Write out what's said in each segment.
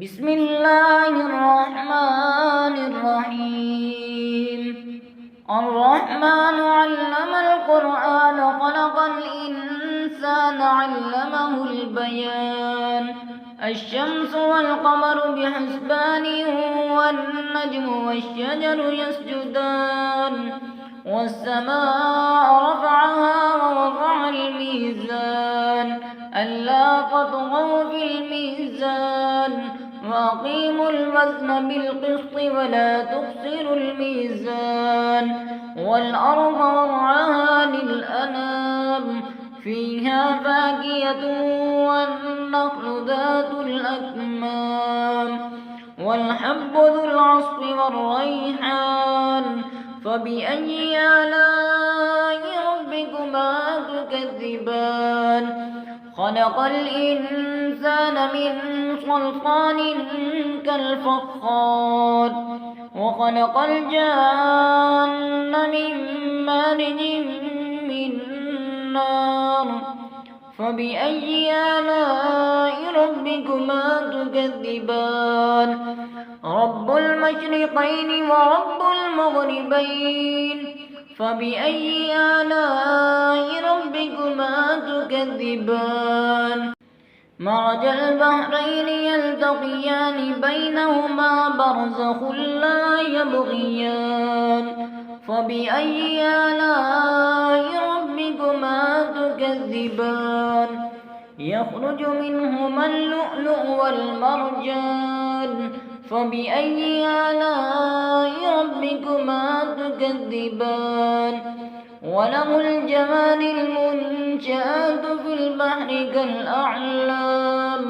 بسم الله الرحمن الرحيم. الرحمن علم القرآن خلق الإنسان علمه البيان. الشمس والقمر بحسبان والنجم والشجر يسجدان. والسماء رفعها ووضع الميزان ألا تطغوا في الميزان وأقيموا الوزن بالقسط ولا تخسروا الميزان. والأرض وضعها للأنام فيها فاكهة والنخل ذات الأكمام والحب ذو العصف والريحان. فبأي آلاء ربكما تكذبان؟ خلق الإنسان من صلصال كالفخار وخلق الجان من مارج من نار. فبأي آلاء ربكما تكذبان؟ رب المشرقين ورب المغربين. فبأي آلاء ربكما تكذبان؟ مرج البحرين يلتقيان بينهما برزخ لا يبغيان. فبأي آلاء ربكما تكذبان؟ يخرج منهما اللؤلؤ والمرجان. فبأي آلاء ربكما تكذبان؟ وله الجوار المنشآت في البحر كالأعلام.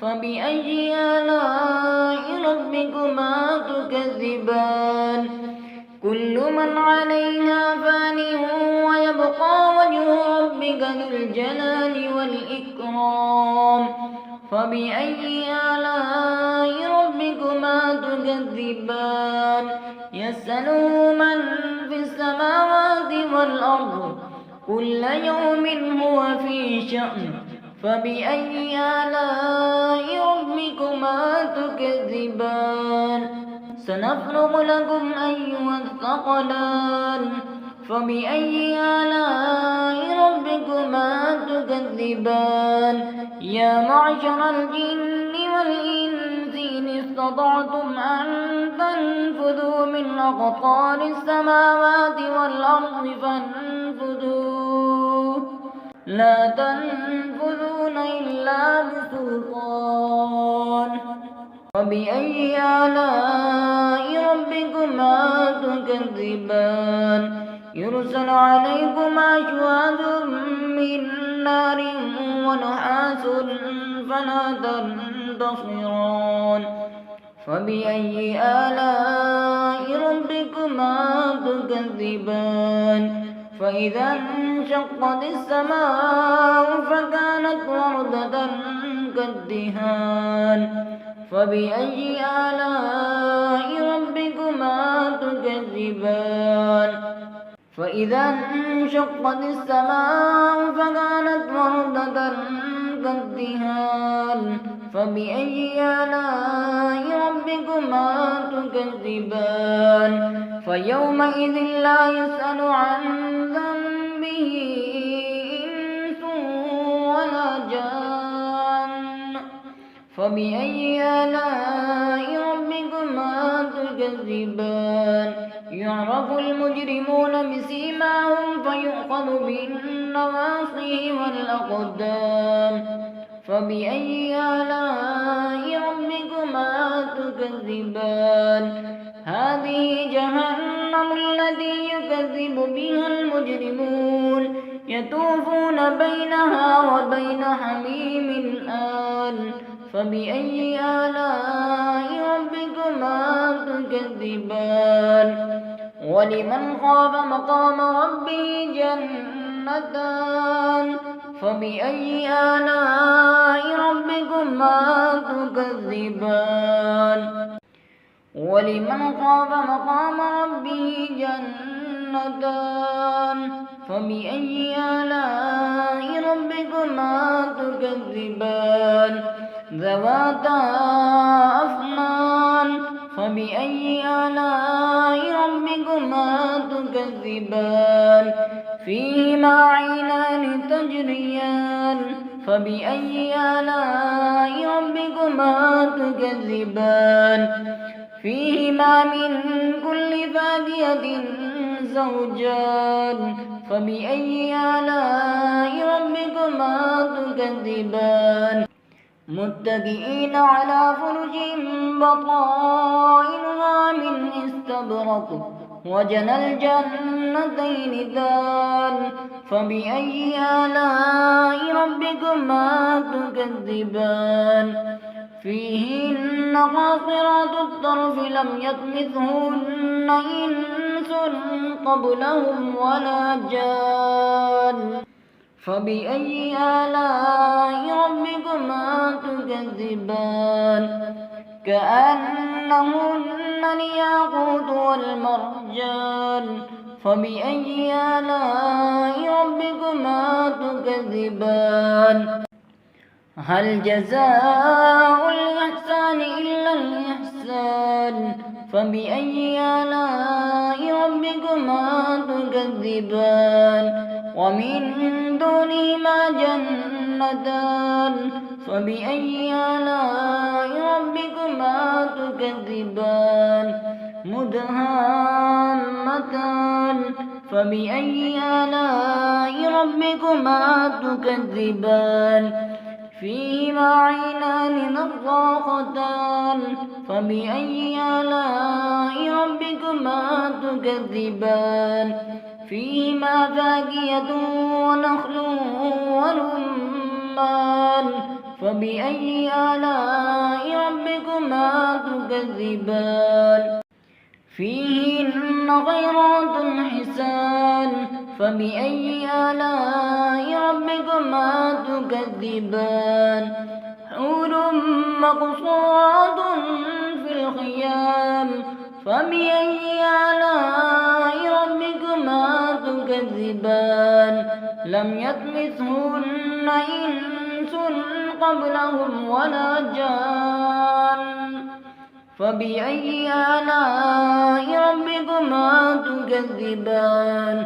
فبأي آلاء ربكما تكذبان؟ كل من عليها فان ويبقى وجه ربك ذو الجلال والإكرام. فبأي آلاء ربكما تكذبان؟ يسأله من في السماوات والأرض كل يوم هو في شأن. فبأي آلاء ربكما تكذبان؟ سنفرغ لكم أيها الثقلان. فبأي آلاء ربكما تكذبان؟ يا معشر الجن والإنس إن استطعتم أن تنفذوا من أقطار السماوات والأرض فانفذوا لا تنفذون إلا بسلطان. فبأي آلاء ربكما تكذبان؟ يرسل عليكما شواظ من نار ونحاس فلا تنتصران. فبأي آلاء ربكما تكذبان؟ فإذا انشقت السماء فكانت وردة كالدهان. فبأي آلاء ربكما تكذبان؟ فإذا انشقت السماء فكانت وردة كالدهان. فبأي آلاء ربكما تكذبان؟ فيومئذ لا يسأل عن ذنبه إنس ولا جان. فبأي آلاء ربكما تكذبان؟ يعرف المجرمون بسيماهم فيؤخذ بالنواصي والأقدام. فبأي آلاء ربكما تكذبان؟ هذه جهنم التي يكذب بها المجرمون يطوفون بينها وبين حميم آن. فبأي آلاء ربكما تكذبان؟ ولمن خاف مقام ربه جنتان. فبأي آلاء ربكما تكذبان؟ ولمن خاف مقام ربه جنتان. فبأي آلاء ربكما تكذبان؟ ذواتا فبأي آلاء ربكما تكذبان فيهما عينان تجريان فبأي آلاء ربكما تكذبان فيهما من كل فاكهة زوجان فبأي آلاء ربكما تكذبان متكئين على فرش بطائنها من استبرق وجنى الجنتين دان فبأي آلاء ربكما تكذبان فيهن قاصرات الطرف لم يطمثهن إنس قبلهم ولا جان فبأي آلاء ربكما تكذبان كأنهن الياقوت والمرجان فبأي آلاء ربكما تكذبان هل جزاء الإحسان إلا الإحسان فبأي آلاء ربكما تكذبان ومن دونهما جنتان فبأي آلاء ربكما تكذبان مدهامتان فبأي آلاء ربكما تكذبان فيهما عينان نضاختان فبأي آلاء ربكما تكذبان فيهما فاكهة ونخل ورمان فبأي آلاء ربكما تكذبان فيهن خيرات حسان فبأي آلاء ربكما تكذبان حور مقصورات في الخيام فبأي آلاء ربكما تكذبان لم يطمثهن إنس قبلهم ولا جان فبأي آلاء ربكما تكذبان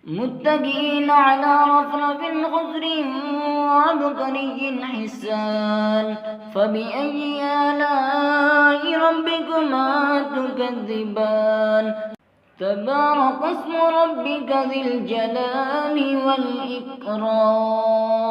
متكئين على رفرف خضر وعبقري حسان فبأي آلاء ربكما تكذبان تبارك اسم ربك ذي الجلال والإكرام.